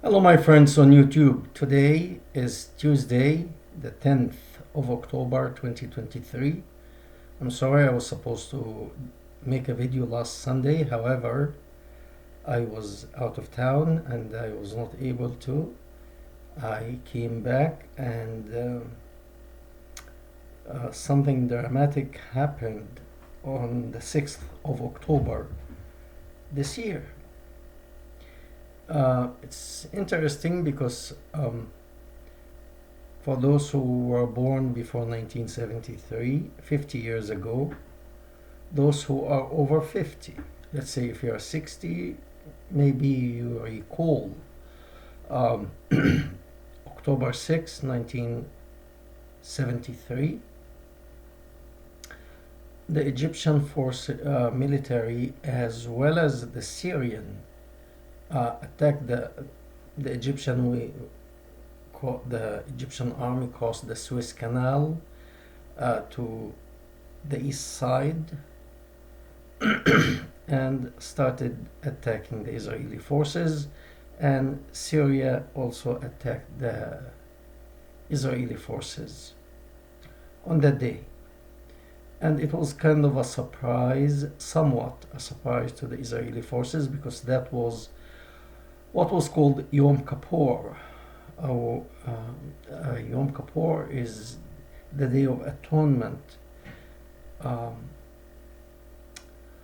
Hello, my friends on YouTube. Today is Tuesday, the 10th of October 2023. I'm sorry I was supposed to make a video last Sunday. However, I was out of town and I was not able to. I came back and something dramatic happened on the 6th of October this year. It's interesting because for those who were born before 1973, 50 years ago, those who are over 50, let's say if you're 60, maybe you recall October 6, 1973, the Egyptian force military as well as the Syrian attacked the Egyptian the Egyptian army crossed the Suez Canal to the east side and started attacking the Israeli forces, and Syria also attacked the Israeli forces on that day. And it was kind of a surprise, somewhat a surprise to the Israeli forces, because that was what was called Yom Kippur. Yom Kippur is the Day of Atonement.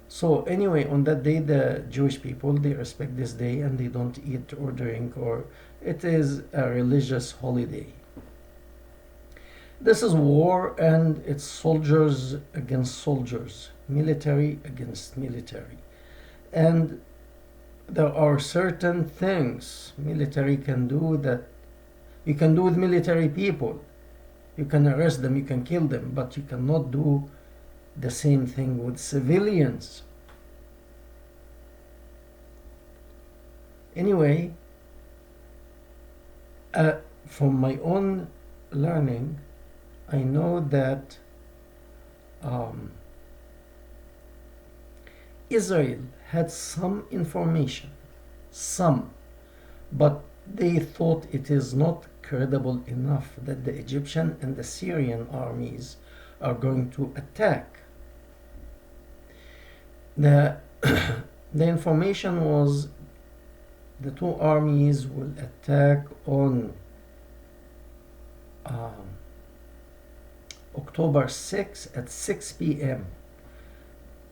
So anyway, on that day, the Jewish people, they respect this day and they don't eat or drink, or it is a religious holiday. This is war, and it's soldiers against soldiers, military against military. And there are certain things military can do that you can do with military people. You can arrest them, you can kill them, but you cannot do the same thing with civilians. Anyway, from my own learning, I know that Israel had some information, but they thought it is not credible enough that the Egyptian and the Syrian armies are going to attack. The information was the two armies will attack on October 6 at 6 p.m.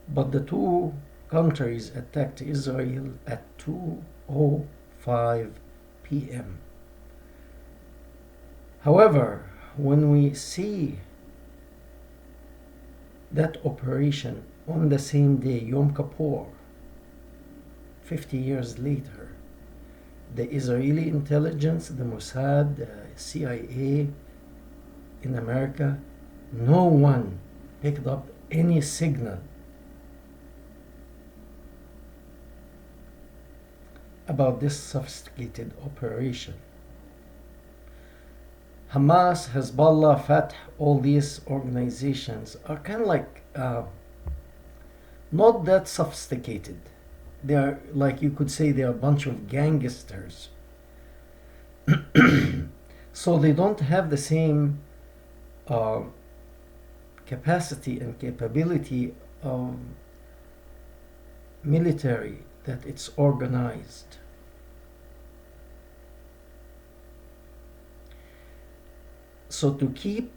But the two countries attacked Israel at 2:05 p.m. However, when we see that operation on the same day, Yom Kippur, 50 years later, the Israeli intelligence, the Mossad, the CIA in America, no one picked up any signal about this sophisticated operation. Hamas, Hezbollah, Fatah, all these organizations are kind of like not that sophisticated. They are, like you could say, they are a bunch of gangsters. So they don't have the same capacity and capability of military that it's organized. So to keep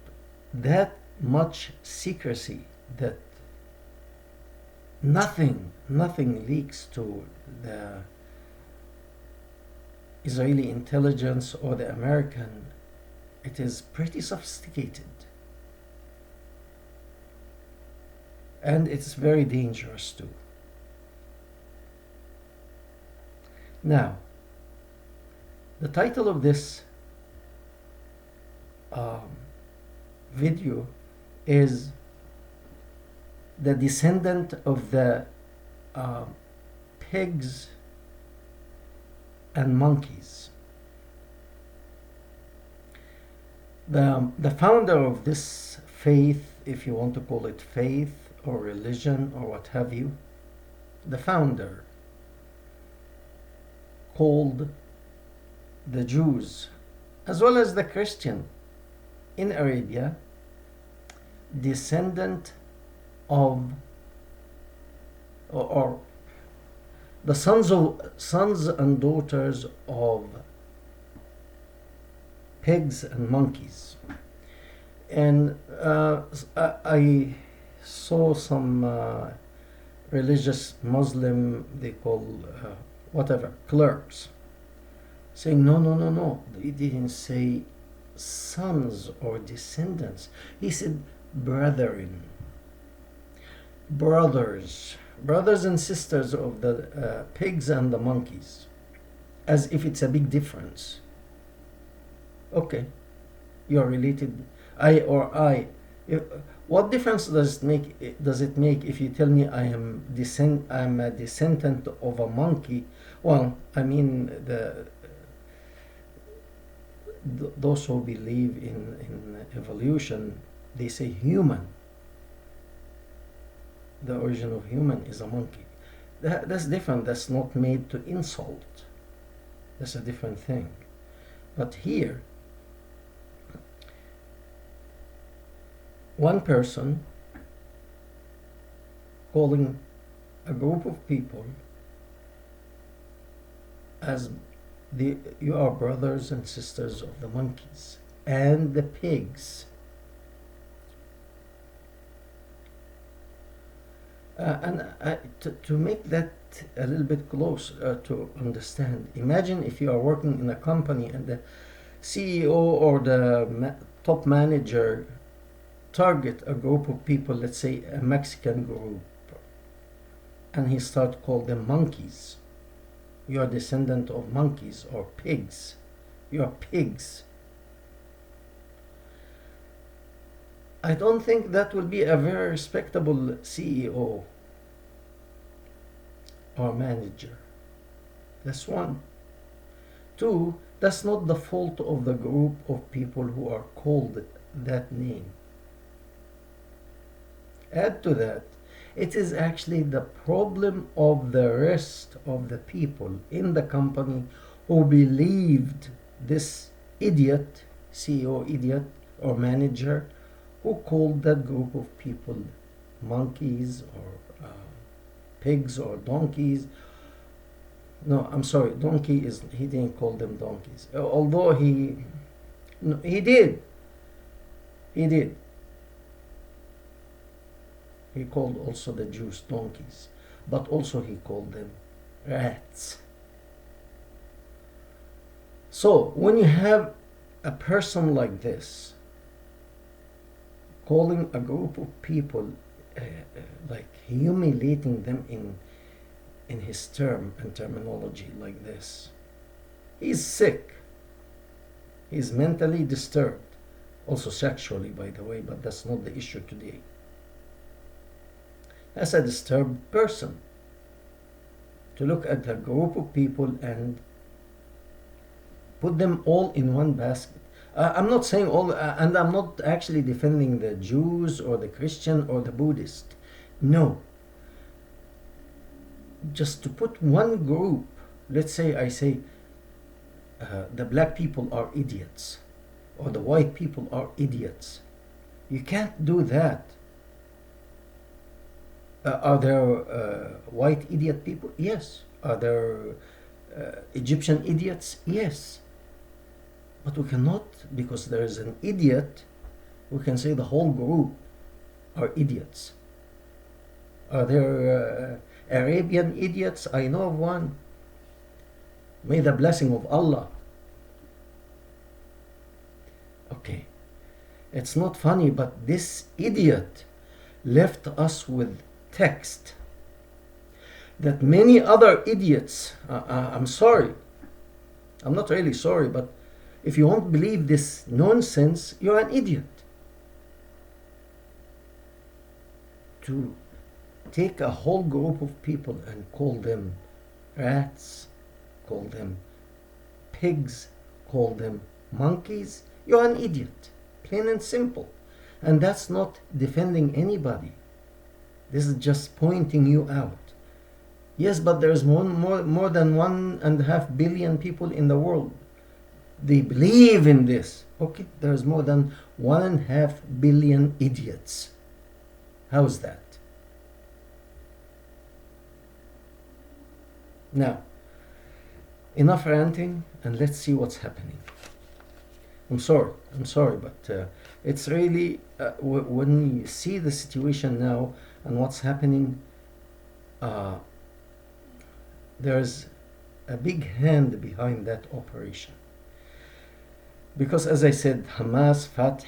that much secrecy, that nothing leaks to the Israeli intelligence or the American, it is pretty sophisticated. And it's very dangerous too. Now, the title of this video is The Descendant of the Pigs and Monkeys. The founder of this faith, if you want to call it faith or religion or what have you, the founder called the Jews as well as the Christian in Arabia, descendant of, or the sons and daughters of pigs and monkeys. And I saw some religious Muslim, they call whatever, clerks, saying, no, no, no, no, he didn't say sons or descendants. He said brethren, brothers and sisters of the pigs and the monkeys, as if it's a big difference. Okay, you're related, I. What difference does it make if you tell me I'm a descendant of a monkey? Well, I mean those who believe in evolution, they say human. The origin of human is a monkey. That's different. That's not made to insult. That's a different thing. But here, one person calling a group of people as you are brothers and sisters of the monkeys and the pigs. To make that a little bit close to understand, imagine if you are working in a company and the CEO or the top manager target a group of people, let's say a Mexican group, and he start call them monkeys. You are descendant of monkeys or pigs. You are pigs. I don't think that will be a very respectable CEO or manager. That's one. Two, that's not the fault of the group of people who are called that name. Add to that, it is actually the problem of the rest of the people in the company who believed this idiot, CEO idiot or manager, who called that group of people monkeys or pigs or donkeys. No, I'm sorry, donkey is, he didn't call them donkeys. Although he did. He called also the Jews donkeys, but also he called them rats. So when you have a person like this calling a group of people, like humiliating them in his term and terminology like this, he's sick. He's mentally disturbed, also sexually, by the way, but that's not the issue today. As a disturbed person, to look at a group of people and put them all in one basket. I'm not saying all, and I'm not actually defending the Jews or the Christian or the Buddhist. No. Just to put one group, let's say I say the black people are idiots or the white people are idiots. You can't do that. Are there white idiot people? Yes. Are there Egyptian idiots? Yes. But we cannot, because there is an idiot, we can say the whole group are idiots. Are there Arabian idiots? I know of one. May the blessing of Allah. Okay. It's not funny, but this idiot left us with text that many other idiots, I'm sorry, I'm not really sorry, but if you won't believe this nonsense, you're an idiot. To take a whole group of people and call them rats, call them pigs, call them monkeys, you're an idiot, plain and simple. And that's not defending anybody. This is just pointing you out. Yes, but there's more than 1.5 billion people in the world. They believe in this. Okay, there's more than 1.5 billion idiots. How's that? Now, enough ranting, and let's see what's happening. I'm sorry, but it's really, when you see the situation now and what's happening, uh, there's a big hand behind that operation. Because as I said, Hamas, Fatah,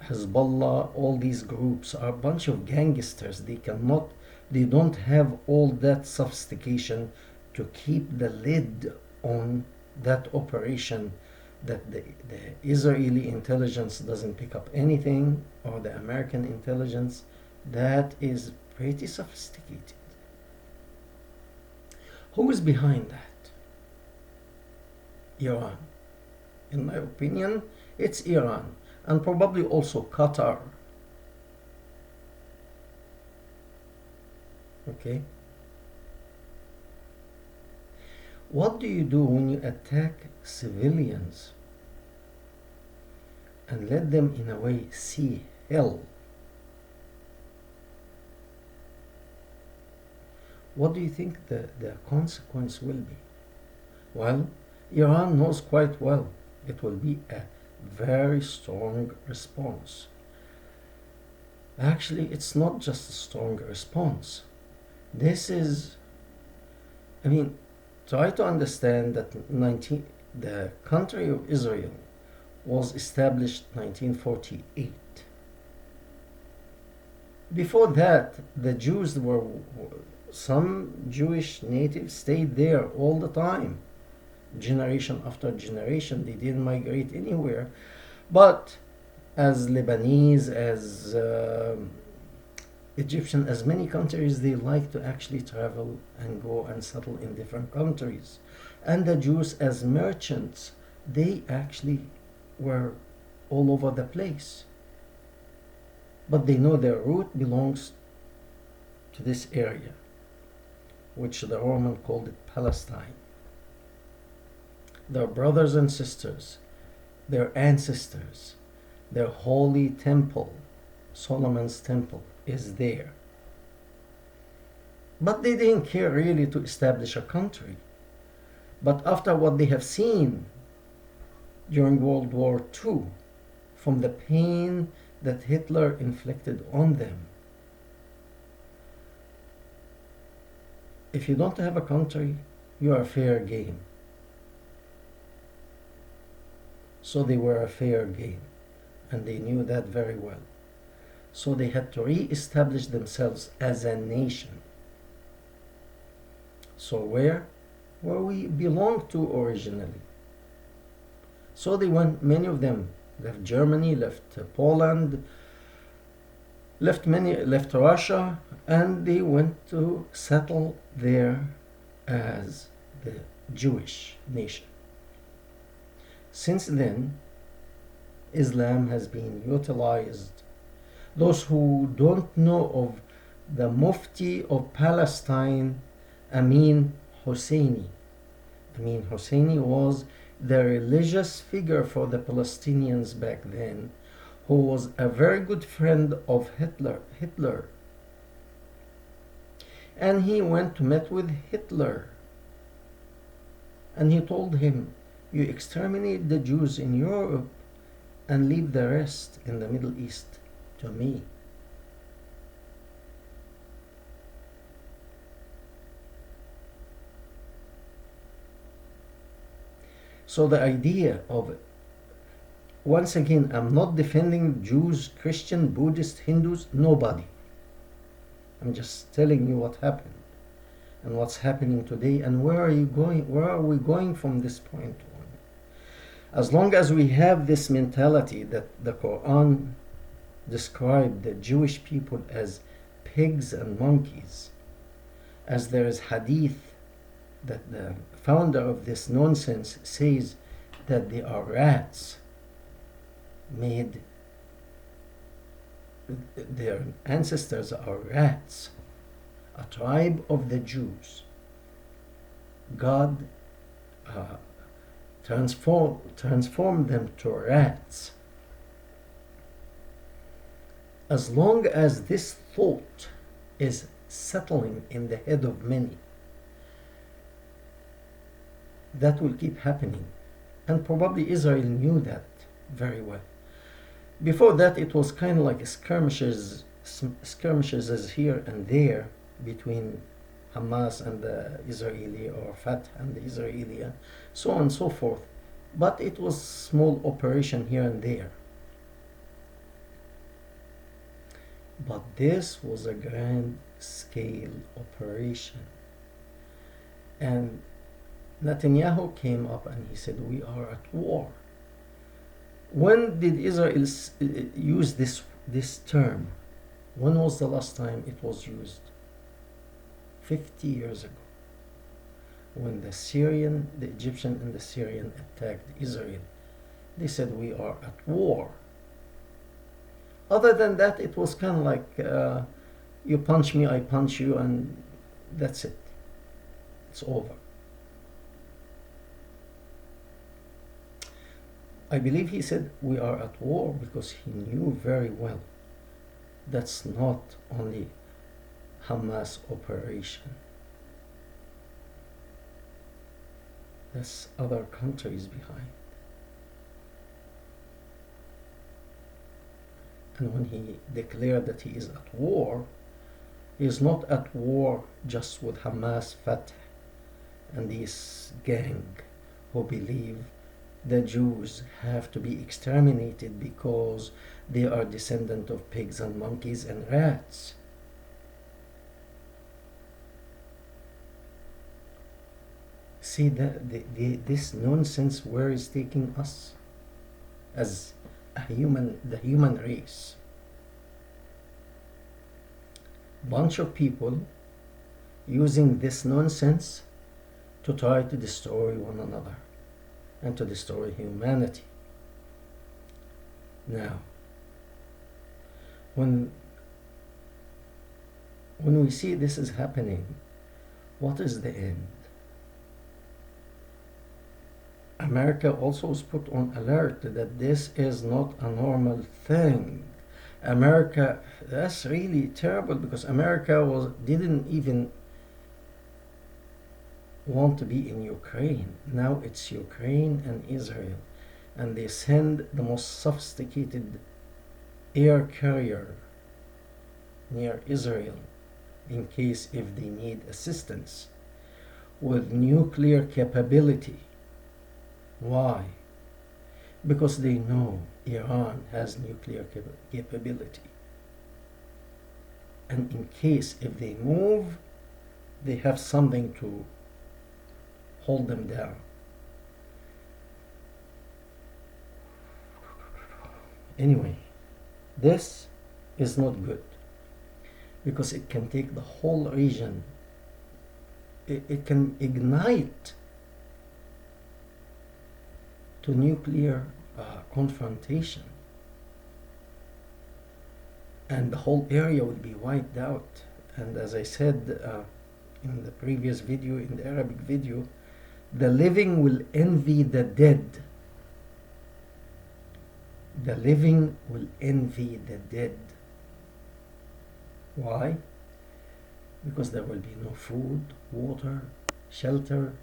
Hezbollah, all these groups are a bunch of gangsters. They don't have all that sophistication to keep the lid on that operation, that the Israeli intelligence doesn't pick up anything, or the American intelligence. That is pretty sophisticated. Who is behind that? Iran. In my opinion, it's Iran, and probably also Qatar. Okay? What do you do when you attack civilians and let them, in a way, see hell? What do you think the consequence will be? Well, Iran knows quite well it will be a very strong response. Actually, it's not just a strong response. This is, I mean, try to understand that the country of Israel was established 1948. Before that, the Jews some Jewish natives stayed there all the time. Generation after generation, they didn't migrate anywhere. But as Lebanese, as Egyptian, as many countries, they like to actually travel and go and settle in different countries. And the Jews, as merchants, they actually were all over the place. But they know their root belongs to this area, which the Roman called it Palestine. Their brothers and sisters, their ancestors, their holy temple, Solomon's temple, is there. But they didn't care really to establish a country. But after what they have seen during World War II, from the pain that Hitler inflicted on them, if you don't have a country, you are fair game. So they were a fair game, and they knew that very well. So they had to re-establish themselves as a nation. So where we belonged to originally. So they went, many of them left Germany, left Poland, left Russia, and they went to settle there as the Jewish nation. Since then, Islam has been utilized. Those who don't know of the Mufti of Palestine, Amin Husseini. Amin Husseini was the religious figure for the Palestinians back then, who was a very good friend of Hitler. And he went to meet with Hitler. And he told him, you exterminate the Jews in Europe and leave the rest in the Middle East to me. So the idea of, once again, I'm not defending Jews, Christian, Buddhist, Hindus, nobody. I'm just telling you what happened and what's happening today, and where are we going from this point on. As long as we have this mentality that the Quran described the Jewish people as pigs and monkeys, as there is hadith that the founder of this nonsense says that they are rats, their ancestors are rats, a tribe of the Jews. God transform them to rats. As long as this thought is settling in the head of many, that will keep happening. And probably Israel knew that very well. Before that, it was kind of like skirmishes as here and there between Hamas and the Israeli, or Fatah and the Israeli, so on and so forth. But it was small operation here and there. But this was a grand scale operation. And Netanyahu came up and he said, we are at war. When did Israel use this term? When was the last time it was used? 50 years ago. When the Egyptian and the Syrian attacked Israel. They said, we are at war. Other than that, it was kind of like, you punch me, I punch you, and that's it. It's over. I believe he said we are at war because he knew very well that's not only Hamas operation. There's other countries behind. And when he declared that he is at war, he is not at war just with Hamas, Fatah, and this gang who believe the Jews have to be exterminated because they are descendants of pigs and monkeys and rats. See this nonsense where is taking us as the human race. Bunch of people using this nonsense to try to destroy one another and to destroy humanity. Now, when we see this is happening, what is the end? America also was put on alert that this is not a normal thing. America, that's really terrible, because America didn't even want to be in Ukraine. Now it's Ukraine and Israel, and they send the most sophisticated air carrier near Israel in case if they need assistance with nuclear capability. Why? Because they know Iran has nuclear capability, and in case if they move, they have something to hold them down. Anyway, this is not good, because it can take the whole region, it can ignite to nuclear confrontation, and the whole area will be wiped out. And as I said in the previous video, in the Arabic video, the living will envy the dead. The living will envy the dead. Why? Because there will be no food, water, shelter,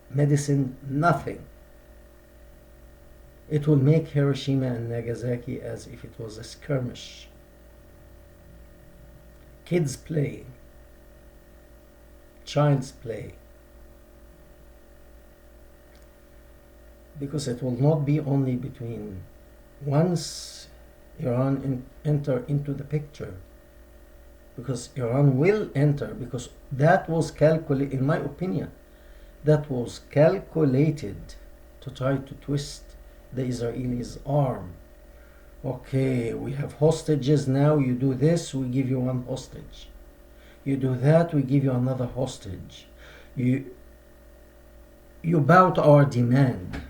medicine, nothing. It will make Hiroshima and Nagasaki as if it was a skirmish. Kids playing, child's play. Because it will not be only between once Iran enter into the picture, because Iran will enter, because that was calculated, in my opinion, that was calculated to try to twist the Israelis' arm. Okay, we have hostages now, you do this, we give you one hostage. You do that, we give you another hostage. You bow to our demand.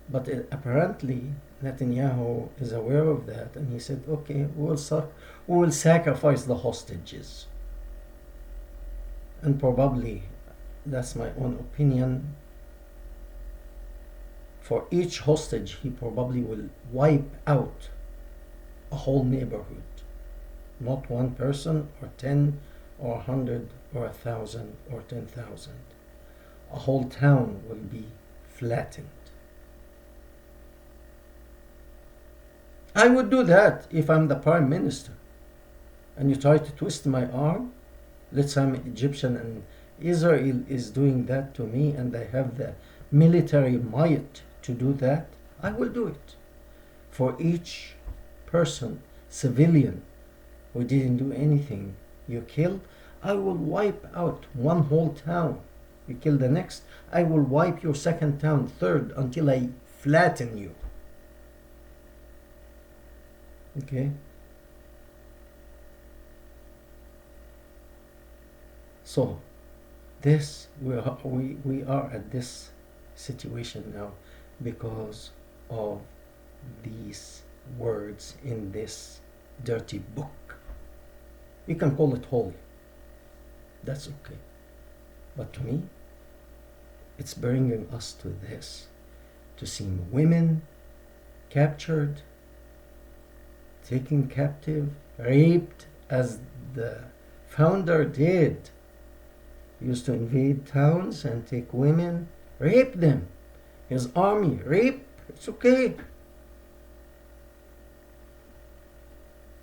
But apparently Netanyahu is aware of that, and he said, okay, we will sacrifice the hostages. And probably that's my own opinion. For each hostage, he probably will wipe out a whole neighborhood. Not one person or 10 or 100 or 1,000 or 10,000. A whole town will be flattened. I would do that if I'm the prime minister. And you try to twist my arm? Let's say I'm Egyptian and Israel is doing that to me and I have the military might to do that. I will do it. For each person, civilian, who didn't do anything, you killed, I will wipe out one whole town. You kill the next, I will wipe your second town, third, until I flatten you. Okay? So, this we are at this situation now because of these words in this dirty book. You can call it holy. That's okay. But to me, it's bringing us to this, to see women captured, taken captive, raped, as the founder did. He used to invade towns and take women, rape them. His army, rape, it's okay.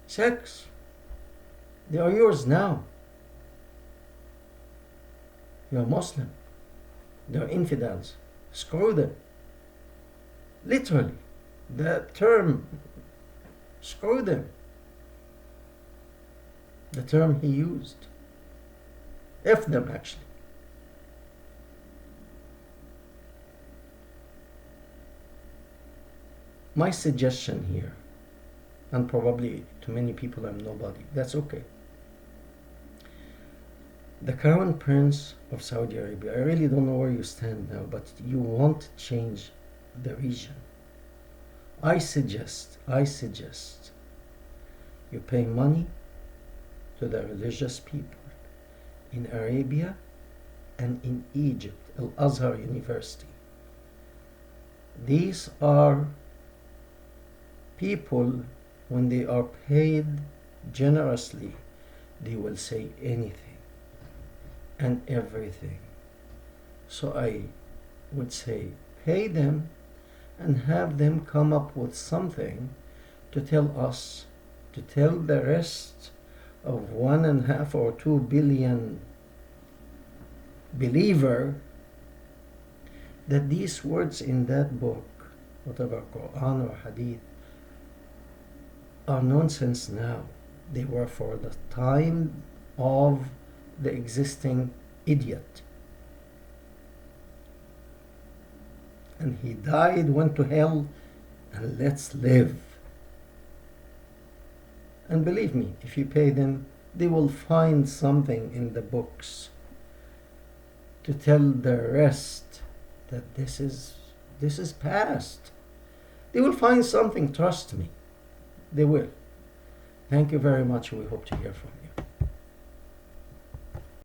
Sex, they are yours now. You're Muslim. They're infidels. Screw them. Literally, the term, screw them. The term he used. F them, actually. My suggestion here, and probably to many people I'm nobody, that's okay. The Crown Prince of Saudi Arabia, I really don't know where you stand now, but you want to change the region. I suggest you pay money to the religious people in Arabia and in Egypt, Al-Azhar University. These are people, when they are paid generously, they will say anything and everything. So I would say pay them and have them come up with something to tell us, to tell the rest of 1.5 or 2 billion believer that these words in that book, whatever Quran or Hadith, are nonsense now. They were for the time of the existing idiot. And he died, went to hell, and let's live. And believe me, if you pay them, they will find something in the books to tell the rest that this is past. They will find something, trust me. They will. Thank you very much. We hope to hear from you.